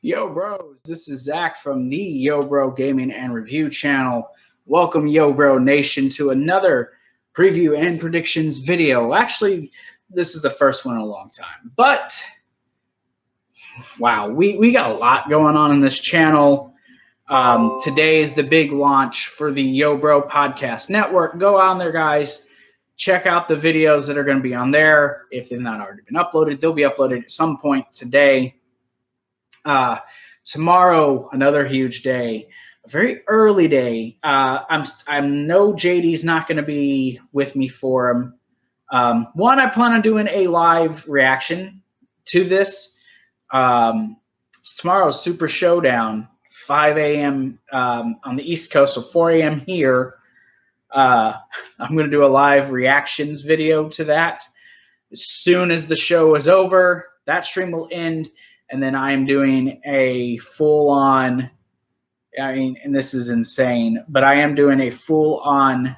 Yo, bros, this is Zach from the Yo Bro Gaming and Review channel. Welcome, Yo Bro Nation, to another preview and predictions video. Actually, this is the first one in a long time, but wow, we got a lot going on in this channel. Today is the big launch for the Yo Bro Podcast Network. Go on there, guys. Check out the videos that are going to be on there. If they've not already been uploaded, they'll be uploaded at some point today. Tomorrow, another huge day, a very early day. I know JD's not going to be with me for him. One, I plan on doing a live reaction to this. It's tomorrow's Super Showdown, 5 a.m. On the East Coast, so 4 a.m. here. I'm going to do a live reactions video to that. As soon as the show is over, that stream will end. And then I am doing a full-on, and this is insane, but I am doing a full-on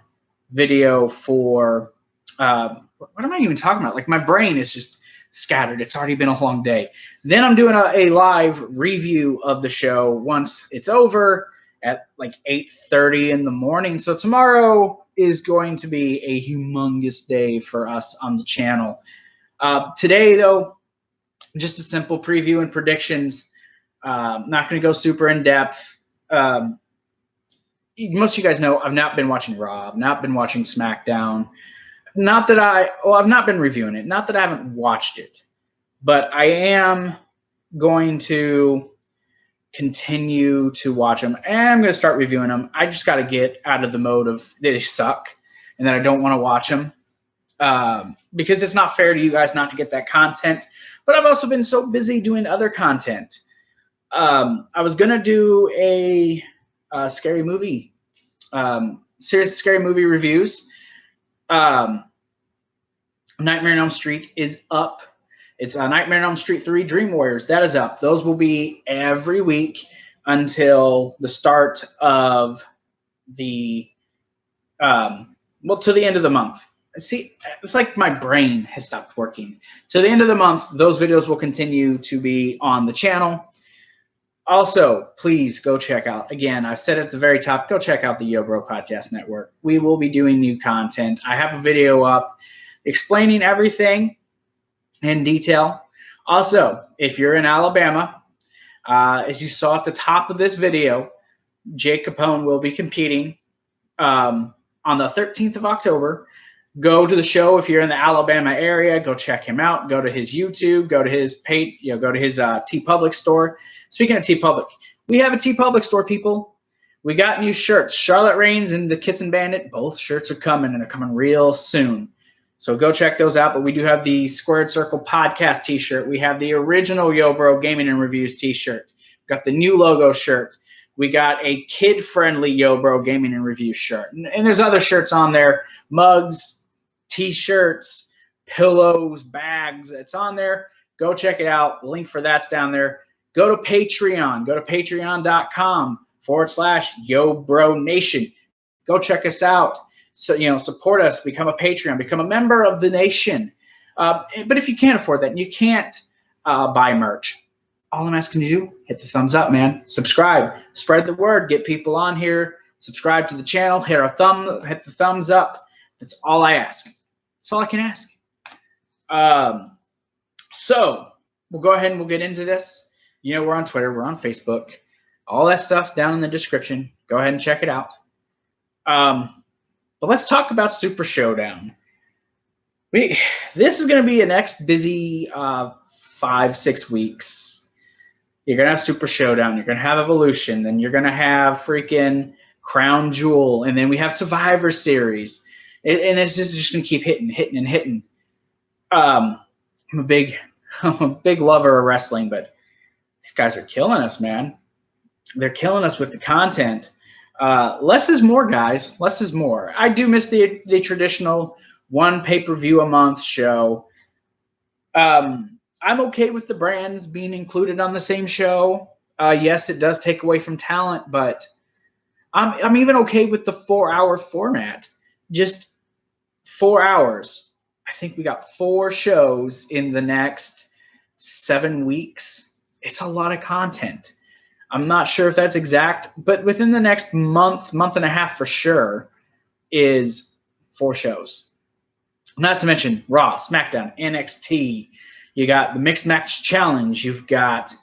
video for, what am I even talking about? Like, my brain is just scattered. It's already been a long day. Then I'm doing a live review of the show once it's over at like 8:30 in the morning. So tomorrow is going to be a humongous day for us on the channel. Today, though, just a simple preview and predictions. Not going to go super in depth. Most of you guys know I've not been watching Raw. I've not been watching SmackDown. Not that I've not been reviewing it. Not that I haven't watched it. But I am going to continue to watch them. And I'm going to start reviewing them. I just got to get out of the mode of they suck and that I don't want to watch them. Because it's not fair to you guys not to get that content. But I've also been so busy doing other content. I was going to do a scary movie, series of scary movie reviews. Nightmare on Elm Street is up. It's Nightmare on Elm Street 3 Dream Warriors. That is up. Those will be every week until the start of the, to the end of the month. See, it's like my brain has stopped working. To the end of the month, those videos will continue to be on the channel. Also, please go check out, again, I said at the very top, go check out the Yo Bro Podcast Network. We will be doing new content. I have a video up explaining everything in detail. Also, if you're in Alabama, as you saw at the top of this video, Jake Capone will be competing on the 13th of October. Go to the show if you're in the Alabama area. Go check him out. Go to his YouTube. Go to his page. Go to his TeePublic store. Speaking of TeePublic, we have a TeePublic store, people. We got new shirts. Charlotte Reigns and the Kissing Bandit. Both shirts are coming, and they're coming real soon. So go check those out. But we do have the Squared Circle Podcast T-shirt. We have the original Yo Bro Gaming and Reviews T-shirt. We got the new logo shirt. We got a kid-friendly Yo Bro Gaming and Review shirt. And there's other shirts on there. Mugs, T-shirts, pillows, bags. It's on there. Go check it out. The link for that's down there. Go to Patreon. Go to patreon.com/Yo Bro Nation. Go check us out. So, support us. Become a Patreon. Become a member of the nation. But if you can't afford that and you can't buy merch, all I'm asking you to do, hit the thumbs up, man. Subscribe. Spread the word. Get people on here. Subscribe to the channel. Hit the thumbs up. That's all I ask. That's all I can ask. So we'll go ahead and we'll get into this. We're on Twitter. We're on Facebook. All that stuff's down in the description. Go ahead and check it out. But let's talk about Super Showdown. This is going to be a next busy 5-6 weeks. You're going to have Super Showdown. You're going to have Evolution. Then you're going to have freaking Crown Jewel. And then we have Survivor Series. And it's just going to keep hitting. I'm a big lover of wrestling, but these guys are killing us, man. They're killing us with the content. Less is more, guys. Less is more. I do miss the traditional one pay-per-view a month show. I'm okay with the brands being included on the same show. Yes, it does take away from talent, but I'm even okay with the 4-hour format. Just 4 hours. I think we got 4 shows in the next 7 weeks. It's a lot of content. I'm not sure if that's exact, but within the next month and a half for sure is 4 shows. Not to mention Raw, SmackDown, NXT. You got the Mixed Match Challenge. You've got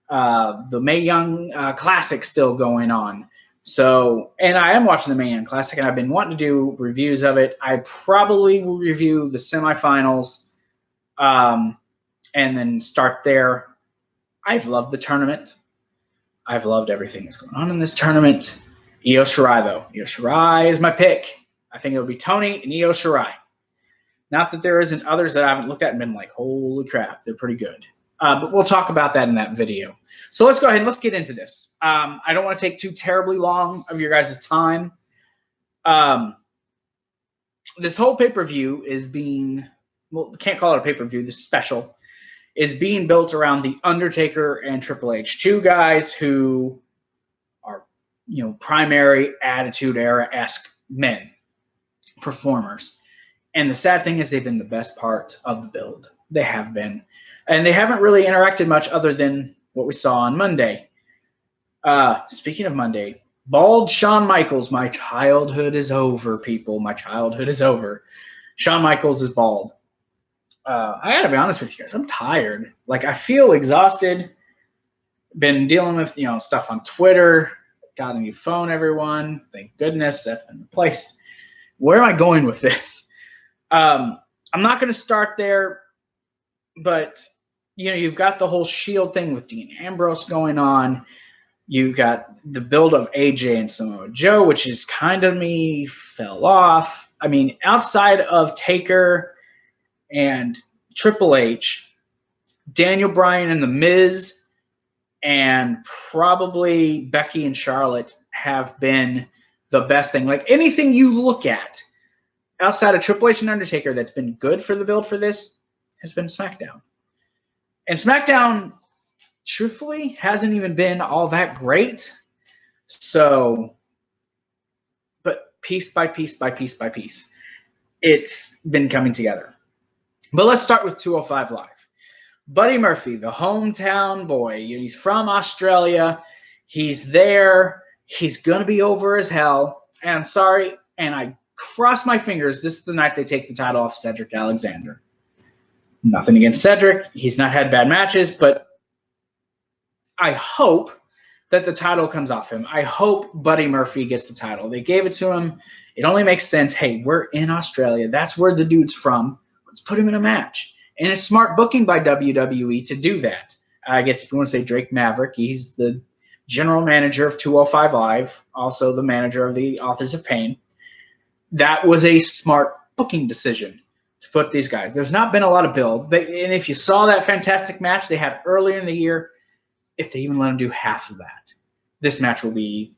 the Mae Young Classic still going on. So, and I am watching the Mae Young Classic, and I've been wanting to do reviews of it. I probably will review the semifinals and then start there. I've loved the tournament. I've loved everything that's going on in this tournament. Io Shirai, though. Io Shirai is my pick. I think it'll be Tony and Io Shirai. Not that there isn't others that I haven't looked at and been like, holy crap, they're pretty good. But we'll talk about that in that video. So let's go ahead and let's get into this. I don't want to take too terribly long of your guys' time. This whole pay-per-view is being, well, can't call it a pay-per-view, this special, is being built around The Undertaker and Triple H. 2 guys who are, primary Attitude Era-esque men, performers. And the sad thing is they've been the best part of the build. They have been. And they haven't really interacted much other than what we saw on Monday. Speaking of Monday, bald Shawn Michaels. My childhood is over, people. My childhood is over. Shawn Michaels is bald. I got to be honest with you guys. I'm tired. Like, I feel exhausted. Been dealing with, stuff on Twitter. Got a new phone, everyone. Thank goodness that's been replaced. Where am I going with this? I'm not going to start there, but, you've got the whole Shield thing with Dean Ambrose going on. You've got the build of AJ and Samoa Joe, which is kind of fell off. I mean, outside of Taker and Triple H, Daniel Bryan and The Miz, and probably Becky and Charlotte have been the best thing. Like, anything you look at outside of Triple H and Undertaker that's been good for the build for this has been SmackDown. And SmackDown, truthfully, hasn't even been all that great. So, but piece by piece by piece by piece, it's been coming together. But let's start with 205 Live. Buddy Murphy, the hometown boy. He's from Australia. He's there. He's going to be over as hell. And I'm sorry, and I cross my fingers, this is the night they take the title off Cedric Alexander. Nothing against Cedric. He's not had bad matches, but I hope that the title comes off him. I hope Buddy Murphy gets the title. They gave it to him. It only makes sense. Hey, we're in Australia. That's where the dude's from. Let's put him in a match. And it's smart booking by WWE to do that. I guess if you want to say Drake Maverick, he's the general manager of 205 Live, also the manager of the Authors of Pain. That was a smart booking decision to put these guys. There's not been a lot of build. And if you saw that fantastic match they had earlier in the year, if they even let them do half of that, this match will be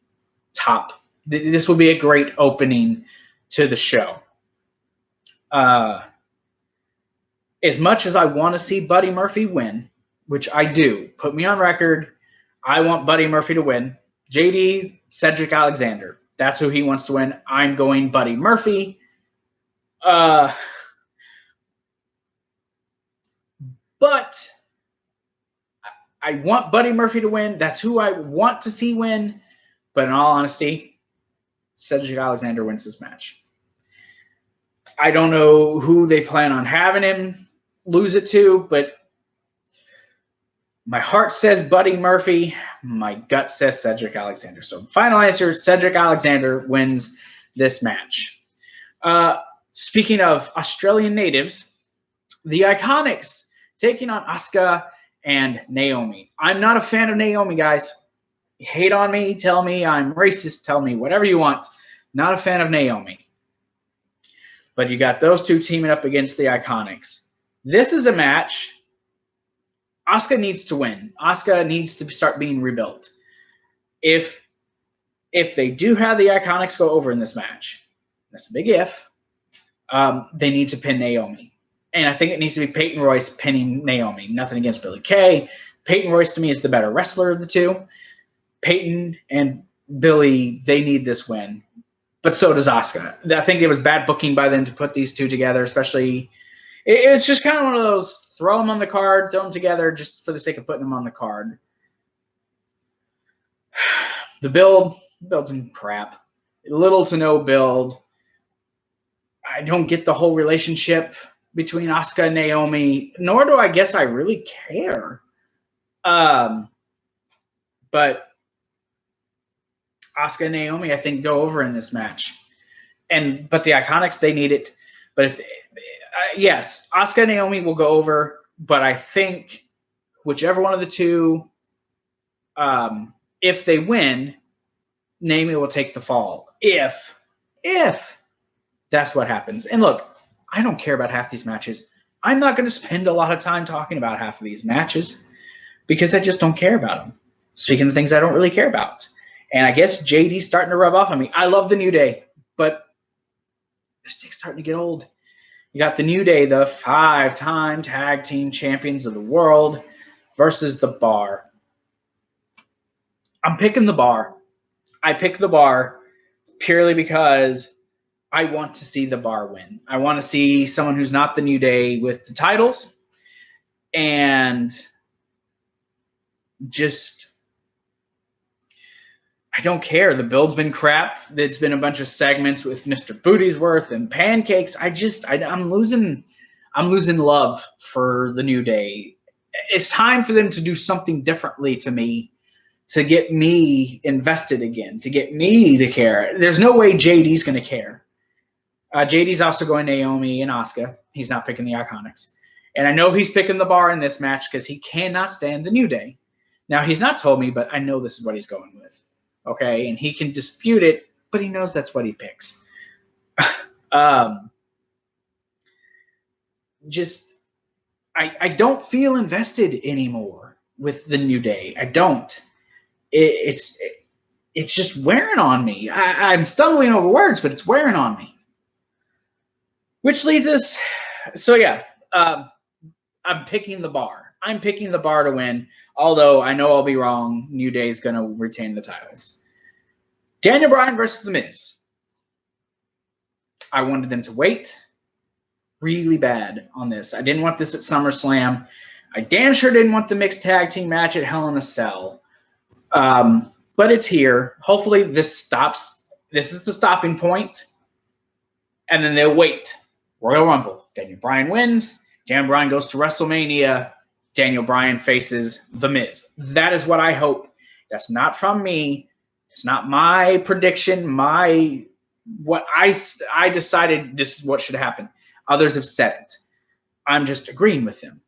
top. This will be a great opening to the show. As much as I want to see Buddy Murphy win, which I do, put me on record, I want Buddy Murphy to win. JD, Cedric Alexander. That's who he wants to win. I'm going Buddy Murphy. But I want Buddy Murphy to win. That's who I want to see win. But in all honesty, Cedric Alexander wins this match. I don't know who they plan on having him lose it to, but my heart says Buddy Murphy. My gut says Cedric Alexander. So final answer, Cedric Alexander wins this match. Speaking of Australian natives, the Iconics taking on Asuka and Naomi. I'm not a fan of Naomi, guys. Hate on me, tell me I'm racist, tell me whatever you want. Not a fan of Naomi. But you got those two teaming up against the Iconics. This is a match Asuka needs to win. Asuka needs to start being rebuilt. If they do have the Iconics go over in this match, that's a big if, they need to pin Naomi. And I think it needs to be Peyton Royce pinning Naomi. Nothing against Billie Kay. Peyton Royce, to me, is the better wrestler of the two. Peyton and Billy, they need this win. But so does Asuka. I think it was bad booking by them to put these two together, especially. It's just kind of one of those throw them on the card, throw them together just for the sake of putting them on the card. The build's in crap. Little to no build. I don't get the whole relationship between Asuka and Naomi, nor do I guess I really care. But Asuka and Naomi, I think, go over in this match. But the Iconics, they need it. But if yes, Asuka and Naomi will go over, but I think whichever one of the two, if they win, Naomi will take the fall. If that's what happens. And look, I don't care about half these matches. I'm not going to spend a lot of time talking about half of these matches because I just don't care about them. Speaking of things I don't really care about. And I guess JD's starting to rub off on me. I love the New Day, but the stick's starting to get old. You got the New Day, the 5-time tag team champions of the world, versus the Bar. I'm picking the Bar. I pick the Bar purely because I want to see the Bar win. I want to see someone who's not the New Day with the titles. And just, I don't care. The build's been crap. It's been a bunch of segments with Mr. Bootiesworth and pancakes. I'm losing love for the New Day. It's time for them to do something differently to me, to get me invested again, to get me to care. There's no way JD's going to care. JD's also going Naomi and Asuka. He's not picking the Iconics. And I know he's picking the Bar in this match because he cannot stand the New Day. Now, he's not told me, but I know this is what he's going with. Okay? And he can dispute it, but he knows that's what he picks. I don't feel invested anymore with the New Day. I don't. It's just wearing on me. I'm stumbling over words, but it's wearing on me. Which leads us, so yeah, I'm picking the Bar. I'm picking the Bar to win, although I know I'll be wrong. New Day's going to retain the titles. Daniel Bryan versus The Miz. I wanted them to wait really bad on this. I didn't want this at SummerSlam. I damn sure didn't want the mixed tag team match at Hell in a Cell. But it's here. Hopefully this stops. This is the stopping point. And then they'll wait. Royal Rumble. Daniel Bryan wins. Daniel Bryan goes to WrestleMania. Daniel Bryan faces The Miz. That is what I hope. That's not from me. It's not my prediction. What I decided this is what should happen. Others have said it. I'm just agreeing with them.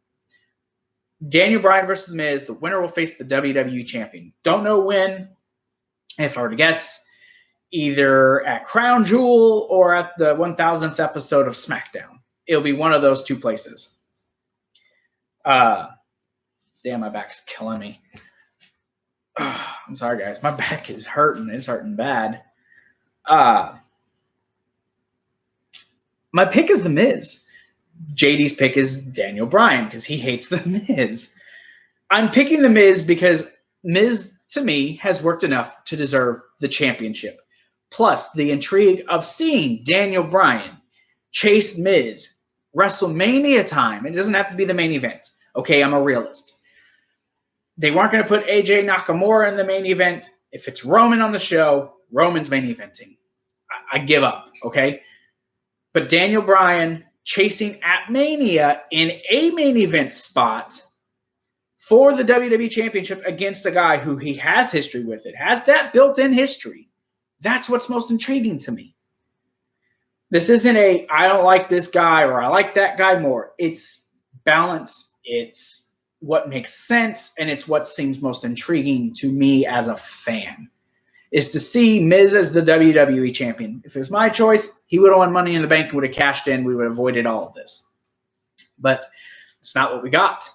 Daniel Bryan versus The Miz. The winner will face the WWE champion. Don't know when. If I were to guess, either at Crown Jewel or at the 1000th episode of SmackDown. It'll be one of those two places. Damn, my back's killing me. I'm sorry, guys. My back is hurting. It's hurting bad. My pick is The Miz. JD's pick is Daniel Bryan because he hates The Miz. I'm picking The Miz because Miz, to me, has worked enough to deserve the championship. Plus, the intrigue of seeing Daniel Bryan chase Miz WrestleMania time. It doesn't have to be the main event. Okay, I'm a realist. They weren't going to put AJ Nakamura in the main event. If it's Roman on the show, Roman's main eventing. I give up, okay? But Daniel Bryan chasing at Mania in a main event spot for the WWE Championship against a guy who he has history with. It has that built-in history. That's what's most intriguing to me. This isn't a, I don't like this guy or I like that guy more. It's balance. It's what makes sense. And it's what seems most intriguing to me as a fan is to see Miz as the WWE champion. If it was my choice, he would have won Money in the Bank and would have cashed in. We would have avoided all of this. But it's not what we got.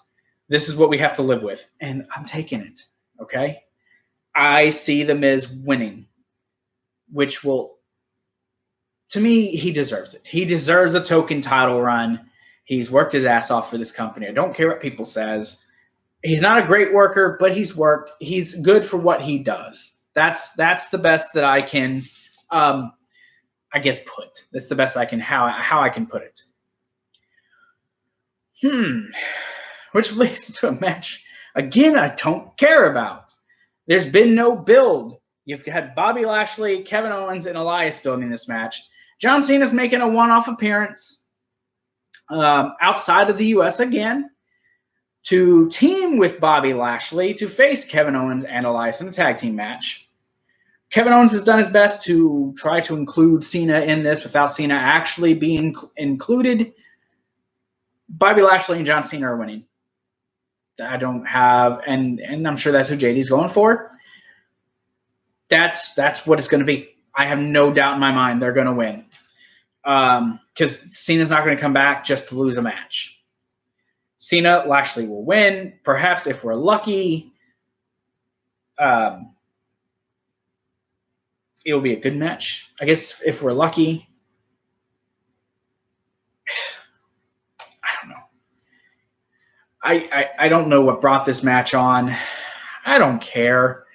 This is what we have to live with. And I'm taking it. Okay? I see the Miz winning, which will, to me, he deserves it. He deserves a token title run. He's worked his ass off for this company. I don't care what people says. He's not a great worker, but he's worked. He's good for what he does. That's the best that I can, I guess, put. That's the best I can how I can put it. Which leads to a match again I don't care about. There's been no build. You've had Bobby Lashley, Kevin Owens, and Elias building this match. John Cena's making a one-off appearance outside of the U.S. again to team with Bobby Lashley to face Kevin Owens and Elias in a tag team match. Kevin Owens has done his best to try to include Cena in this without Cena actually being included. Bobby Lashley and John Cena are winning. I don't have, and I'm sure that's who JD's going for. That's what it's going to be. I have no doubt in my mind they're going to win. Because Cena's not going to come back just to lose a match. Cena, Lashley will win. Perhaps if we're lucky, it'll be a good match. I guess if we're lucky. I don't know. I don't know what brought this match on. I don't care.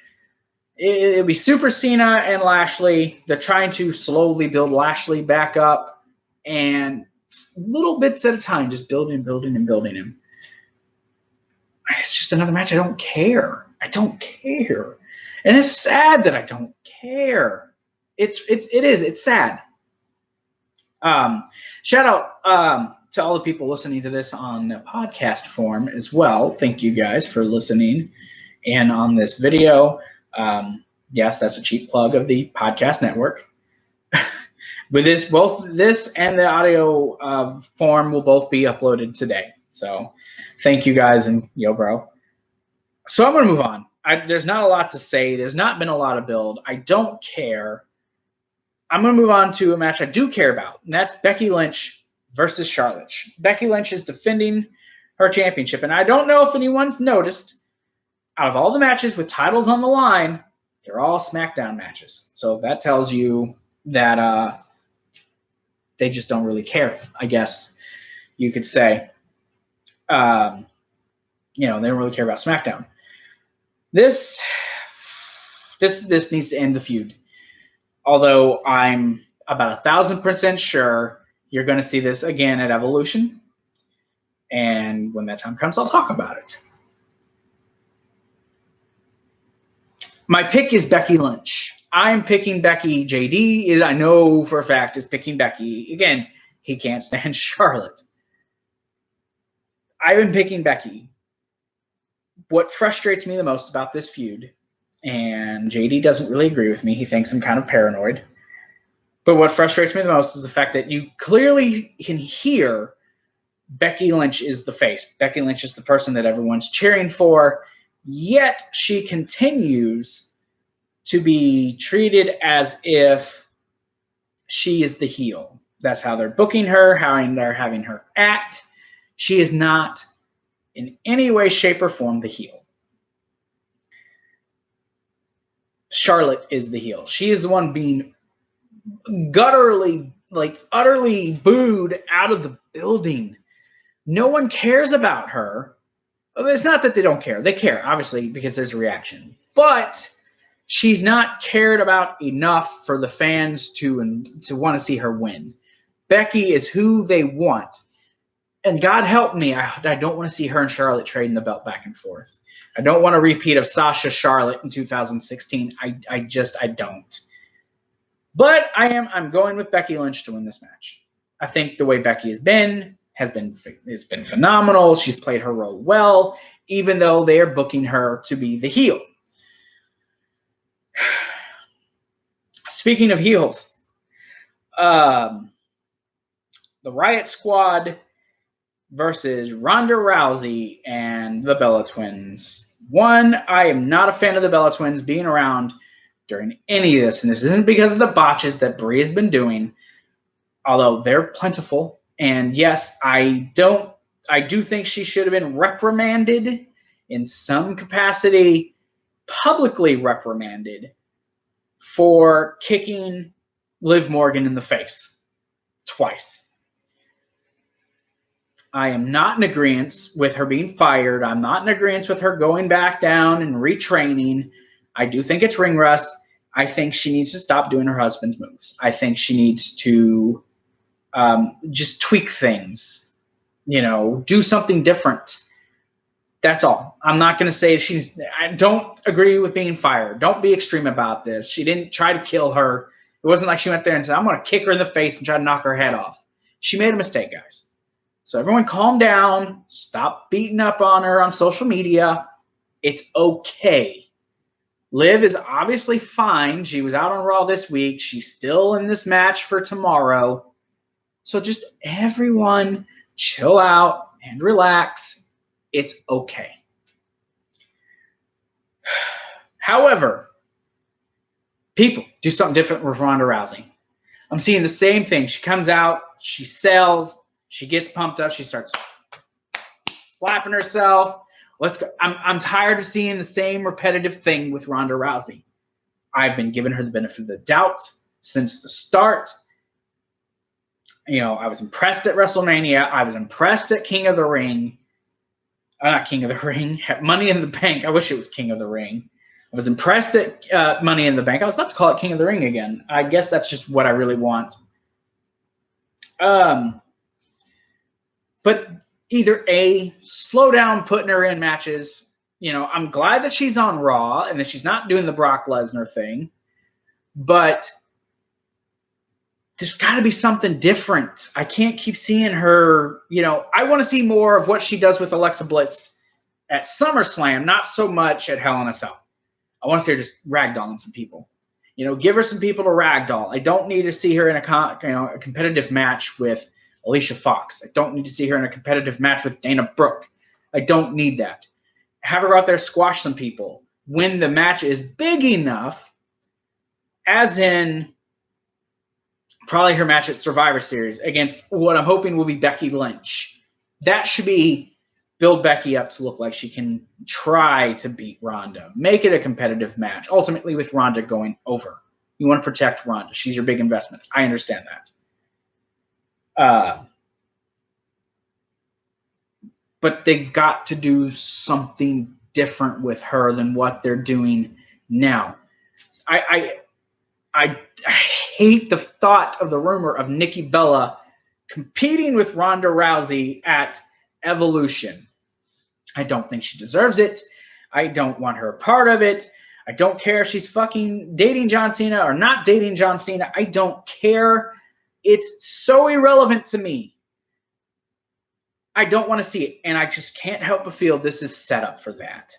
It'll be Super Cena and Lashley. They're trying to slowly build Lashley back up, and little bits at a time, just building him. It's just another match. I don't care. And it's sad that I don't care. It is. It's sad. Shout out to all the people listening to this on the podcast form as well. Thank you guys for listening and on this video. Yes, that's a cheap plug of the podcast network. With this, both this and the audio form will both be uploaded today. So thank you guys, and yo, bro. So I'm going to move on. There's not a lot to say. There's not been a lot of build. I don't care. I'm going to move on to a match I do care about, and that's Becky Lynch versus Charlotte. Becky Lynch is defending her championship, and I don't know if anyone's noticed, out of all the matches with titles on the line, they're all SmackDown matches. So that tells you that they just don't really care, I guess you could say. They don't really care about SmackDown. This needs to end the feud. Although I'm about 1,000% sure you're going to see this again at Evolution. And when that time comes, I'll talk about it. My pick is Becky Lynch. I'm picking Becky. JD, I know for a fact, is picking Becky. Again, he can't stand Charlotte. I've been picking Becky. What frustrates me the most about this feud, and JD doesn't really agree with me. He thinks I'm kind of paranoid. But what frustrates me the most is the fact that you clearly can hear Becky Lynch is the face. Becky Lynch is the person that everyone's cheering for, yet she continues to be treated as if she is the heel. That's how they're booking her, how they're having her act. She is not in any way, shape, or form the heel. Charlotte is the heel. She is the one being utterly booed out of the building. No one cares about her. It's not that they don't care. They care, obviously, because there's a reaction. But she's not cared about enough for the fans to want to see her win. Becky is who they want. And God help me, I don't want to see her and Charlotte trading the belt back and forth. I don't want a repeat of Sasha Charlotte in 2016. I don't. But I'm going with Becky Lynch to win this match. I think the way Becky has been phenomenal. She's played her role well, even though they are booking her to be the heel. Speaking of heels, the Riot Squad versus Ronda Rousey and the Bella Twins. One, I am not a fan of the Bella Twins being around during any of this, and this isn't because of the botches that Brie has been doing, although they're plentiful. And yes, I do think she should have been reprimanded in some capacity, publicly reprimanded for kicking Liv Morgan in the face twice. I am not in agreement with her being fired. I'm not in agreement with her going back down and retraining. I do think it's ring rust. I think she needs to stop doing her husband's moves. I think she needs to just tweak things, do something different. That's all. I'm not going to say I don't agree with being fired. Don't be extreme about this. She didn't try to kill her. It wasn't like she went there and said, I'm going to kick her in the face and try to knock her head off. She made a mistake, guys. So everyone calm down. Stop beating up on her on social media. It's okay. Liv is obviously fine. She was out on Raw this week. She's still in this match for tomorrow. So just everyone chill out and relax. It's okay. However, people do something different with Ronda Rousey. I'm seeing the same thing. She comes out, she sells, she gets pumped up, she starts slapping herself. Let's go. I'm tired of seeing the same repetitive thing with Ronda Rousey. I've been giving her the benefit of the doubt since the start. I was impressed at WrestleMania. I was impressed at King of the Ring. Not King of the Ring. Money in the Bank. I wish it was King of the Ring. I was impressed at Money in the Bank. I was about to call it King of the Ring again. I guess that's just what I really want. But either A, slow down putting her in matches. I'm glad that she's on Raw and that she's not doing the Brock Lesnar thing. But there's got to be something different. I can't keep seeing her. I want to see more of what she does with Alexa Bliss at SummerSlam, not so much at Hell in a Cell. I want to see her just ragdolling some people. Give her some people to ragdoll. I don't need to see her in a competitive match with Alicia Fox. I don't need to see her in a competitive match with Dana Brooke. I don't need that. Have her out there squash some people. When the match is big enough, as in probably her match at Survivor Series against what I'm hoping will be Becky Lynch. That should build Becky up to look like she can try to beat Ronda. Make it a competitive match, ultimately with Ronda going over. You want to protect Ronda. She's your big investment. I understand that. But they've got to do something different with her than what they're doing now. I hate the thought of the rumor of Nikki Bella competing with Ronda Rousey at Evolution. I don't think she deserves it. I don't want her a part of it. I don't care if she's fucking dating John Cena or not dating John Cena. I don't care. It's so irrelevant to me. I don't want to see it, and I just can't help but feel this is set up for that.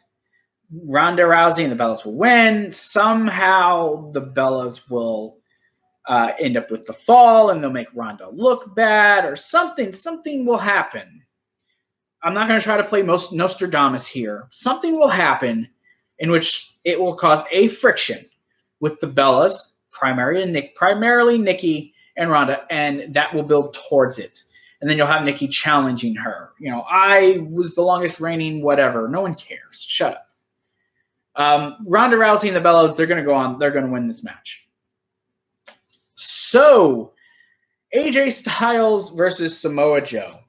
Ronda Rousey and the Bellas will win. Somehow the Bellas will end up with the fall, and they'll make Ronda look bad, or something. Something will happen. I'm not going to try to play most Nostradamus here. Something will happen in which it will cause a friction with the Bellas, primarily Nikki and Ronda, and that will build towards it. And then you'll have Nikki challenging her. I was the longest reigning whatever. No one cares. Shut up. Ronda Rousey and the Bellas, they're going to go on. They're going to win this match. So, AJ Styles versus Samoa Joe.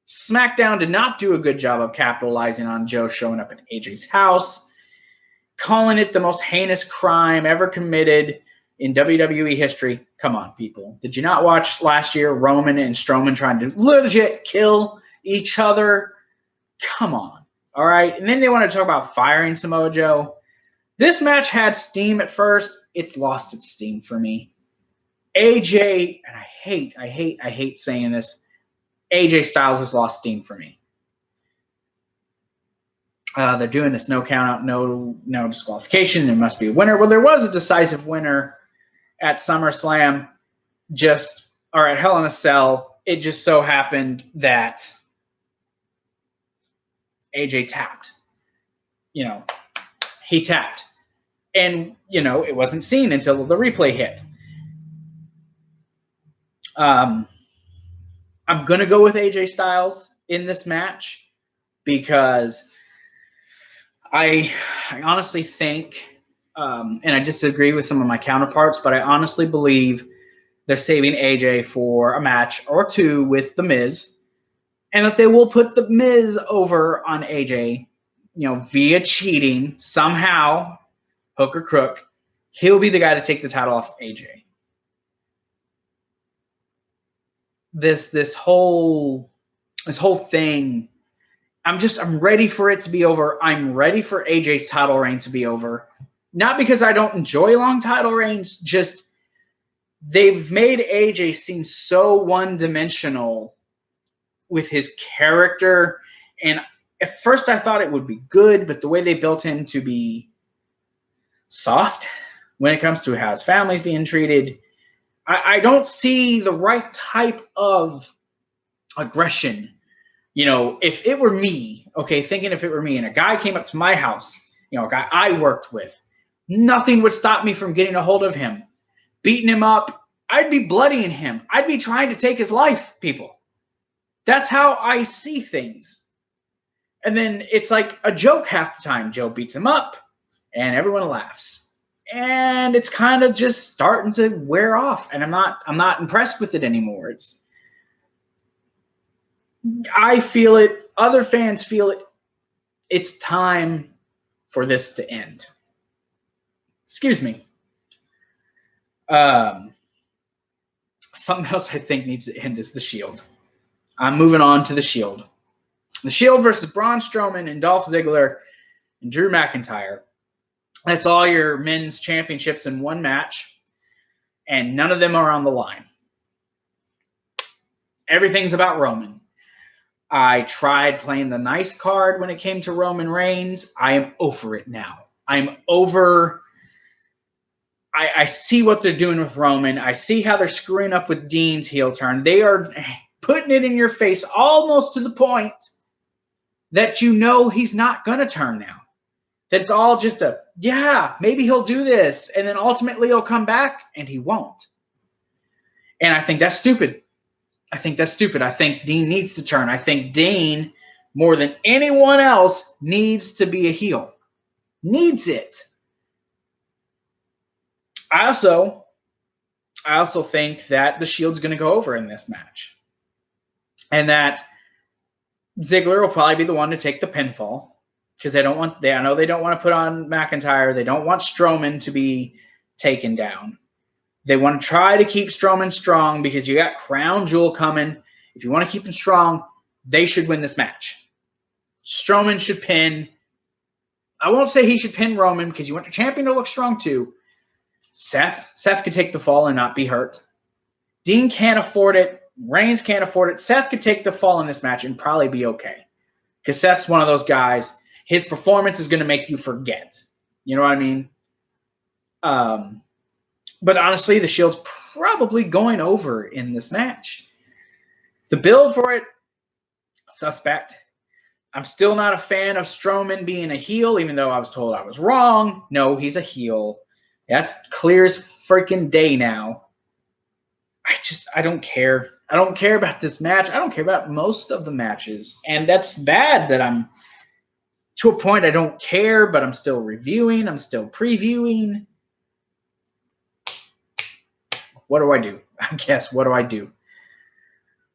SmackDown did not do a good job of capitalizing on Joe showing up at AJ's house, calling it the most heinous crime ever committed in WWE history. Come on, people. Did you not watch last year Roman and Strowman trying to legit kill each other? Come on. All right. And then they want to talk about firing Samoa Joe. This match had steam at first. It's lost its steam for me. AJ, and I hate saying this, AJ Styles has lost steam for me. They're doing this no count out, no disqualification. There must be a winner. Well, there was a decisive winner at SummerSlam, or at Hell in a Cell. It just so happened that AJ tapped. He tapped. And, it wasn't seen until the replay hit. I'm going to go with AJ Styles in this match because I honestly think, and I disagree with some of my counterparts, but I honestly believe they're saving AJ for a match or two with The Miz, and that they will put The Miz over on AJ, via cheating somehow. hook or crook, he'll be the guy to take the title off of AJ. This whole thing, I'm ready for it to be over. I'm ready for AJ's title reign to be over. Not because I don't enjoy long title reigns, just they've made AJ seem so one-dimensional with his character. And at first I thought it would be good, but the way they built him to be soft when it comes to how his family's being treated, I don't see the right type of aggression. You know, if it were me, okay, thinking if it were me and a guy came up to my house, you know, a guy I worked with, nothing would stop me from getting a hold of him, beating him up. I'd be bloodying him. I'd be trying to take his life, people. That's how I see things. And then it's like a joke half the time. Joe beats him up and everyone laughs. And it's kind of just starting to wear off, and I'm not impressed with it anymore. I feel it, other fans feel it. It's time for this to end. Excuse me. Something else I think needs to end is the Shield. I'm moving on to the Shield. The Shield versus Braun Strowman and Dolph Ziggler and Drew McIntyre. That's all your men's championships in one match, and none of them are on the line. Everything's about Roman. I tried playing the nice card when it came to Roman Reigns. I am over it now. I'm over. I see what they're doing with Roman. I see how they're screwing up with Dean's heel turn. They are putting it in your face almost to the point that you know he's not going to turn now. That it's all just a, yeah, maybe he'll do this, and then ultimately he'll come back, and he won't. And I think that's stupid. I think Dean needs to turn. I think Dean, more than anyone else, needs to be a heel. Needs it. I also think that the Shield's going to go over in this match. And that Ziggler will probably be the one to take the pinfall. Because I know they don't want to put on McIntyre. They don't want Strowman to be taken down. They want to try to keep Strowman strong because you got Crown Jewel coming. If you want to keep him strong, they should win this match. Strowman should pin. I won't say he should pin Roman because you want your champion to look strong too. Seth could take the fall and not be hurt. Dean can't afford it. Reigns can't afford it. Seth could take the fall in this match and probably be okay. Because Seth's one of those guys. His performance is going to make you forget. You know what I mean? But honestly, the Shield's probably going over in this match. The build for it, suspect. I'm still not a fan of Strowman being a heel, even though I was told I was wrong. No, he's a heel. That's clear as freaking day now. I don't care. I don't care about this match. I don't care about most of the matches. And that's bad that I'm to a point I don't care, but I'm still reviewing. I'm still previewing. What do I do? I guess, what do I do?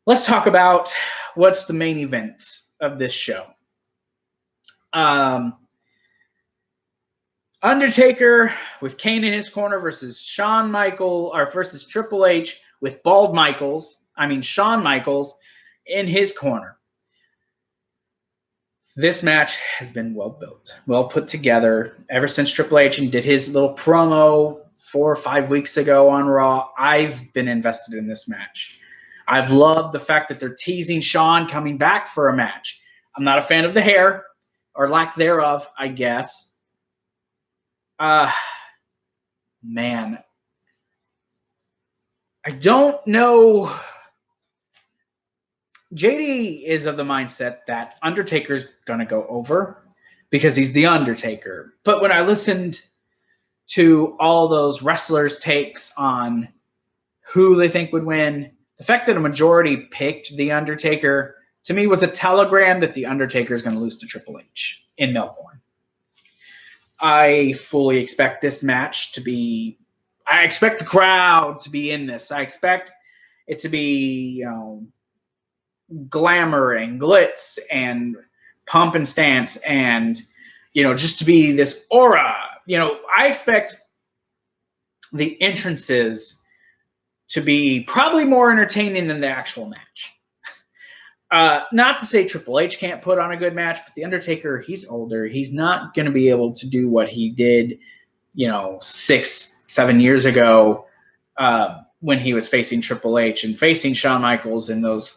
Let's talk about what's the main event of this show. Undertaker with Kane in his corner versus Shawn versus Triple H with Shawn Michaels in his corner. This match has been well built, well put together. Ever since Triple H did his little promo 4 or 5 weeks ago on Raw, I've been invested in this match. I've loved the fact that they're teasing Shawn coming back for a match. I'm not a fan of the hair, or lack thereof, I guess. Man. I don't know. JD is of the mindset that Undertaker's going to go over because he's the Undertaker. But when I listened to all those wrestlers' takes on who they think would win, the fact that a majority picked the Undertaker, to me, was a telegram that the Undertaker is going to lose to Triple H in Melbourne. I fully expect this match to be – I expect the crowd to be in this. I expect it to be, glamour and glitz and pump and stance and, just to be this aura I expect the entrances to be probably more entertaining than the actual match. Not to say Triple H can't put on a good match, but The Undertaker, he's older. He's not going to be able to do what he did, 6-7 years ago when he was facing Triple H and facing Shawn Michaels in those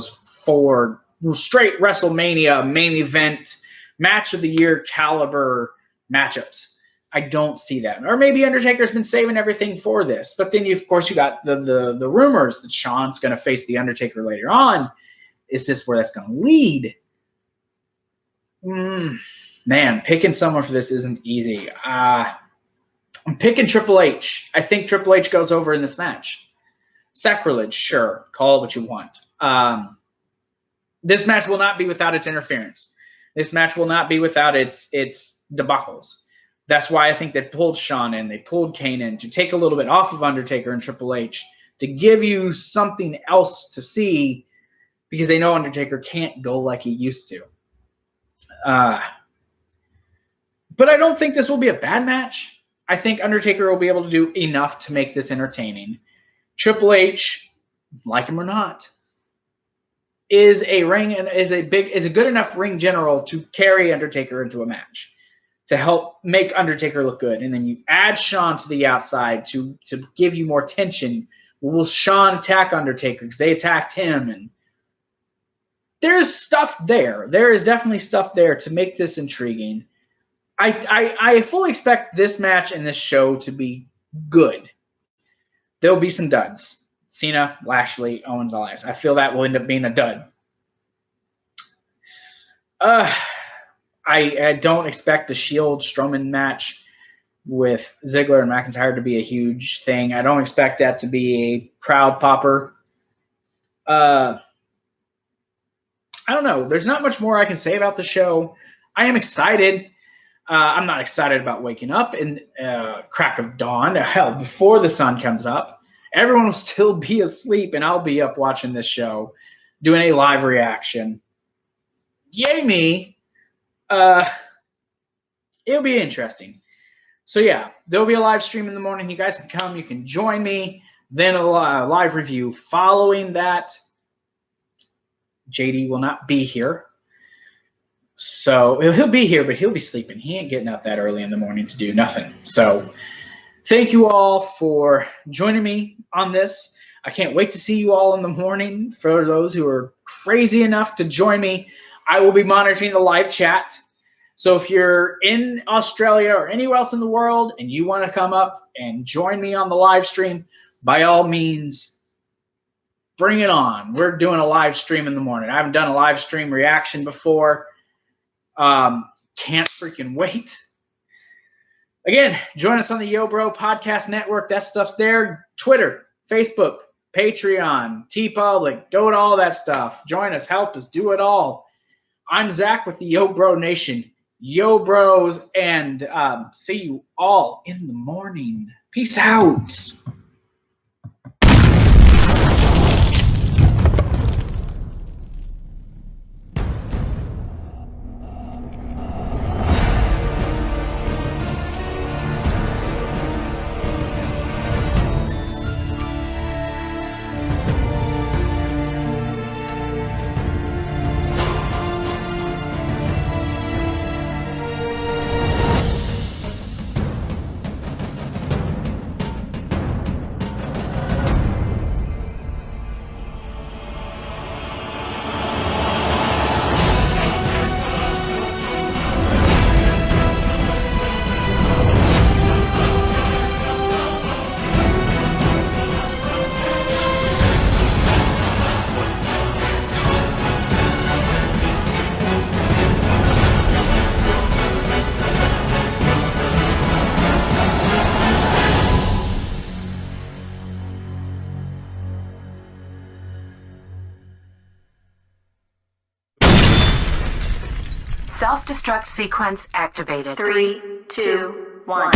4 straight WrestleMania main event match of the year caliber matchups. I don't see that. Or maybe Undertaker's been saving everything for this. But then, of course, you got the rumors that Shawn's going to face The Undertaker later on. Is this where that's going to lead? Man, picking someone for this isn't easy. I'm picking Triple H. I think Triple H goes over in this match. Sacrilege, sure. Call it what you want. This match will not be without its interference. This match will not be without its debacles. That's why I think they pulled Shawn in. They pulled Kane in to take a little bit off of Undertaker and Triple H to give you something else to see because they know Undertaker can't go like he used to. But I don't think this will be a bad match. I think Undertaker will be able to do enough to make this entertaining. Triple H, like him or not, is a good enough ring general to carry Undertaker into a match, to help make Undertaker look good. And then you add Shawn to the outside to give you more tension. Will Shawn attack Undertaker because they attacked him? And there's stuff there. There is definitely stuff there to make this intriguing. I fully expect this match and this show to be good. There will be some duds. Cena, Lashley, Owens, Elias. I feel that will end up being a dud. I don't expect the Shield Strowman match with Ziggler and McIntyre to be a huge thing. I don't expect that to be a crowd popper. I don't know. There's not much more I can say about the show. I am excited. I'm not excited about waking up in crack of dawn. Hell, before the sun comes up, everyone will still be asleep, and I'll be up watching this show, doing a live reaction. Yay me. It'll be interesting. So yeah, there'll be a live stream in the morning. You guys can come. You can join me. Then a live review following that. JD will not be here. So he'll be here, but he'll be sleeping. He ain't getting up that early in the morning to do nothing. So thank you all for joining me on this. I can't wait to see you all in the morning. For those who are crazy enough to join me, I will be monitoring the live chat. So if you're in Australia or anywhere else in the world and you want to come up and join me on the live stream, by all means, bring it on. We're doing a live stream in the morning. I haven't done a live stream reaction before. Can't freaking wait. Again, join us on the Yo Bro Podcast Network. That stuff's there. Twitter, Facebook, Patreon, TeePublic. Go to all that stuff. Join us. Help us. Do it all. I'm Zach with the Yo Bro Nation. Yo Bros, and see you all in the morning. Peace out. Self-destruct sequence activated. 3, 2, 1.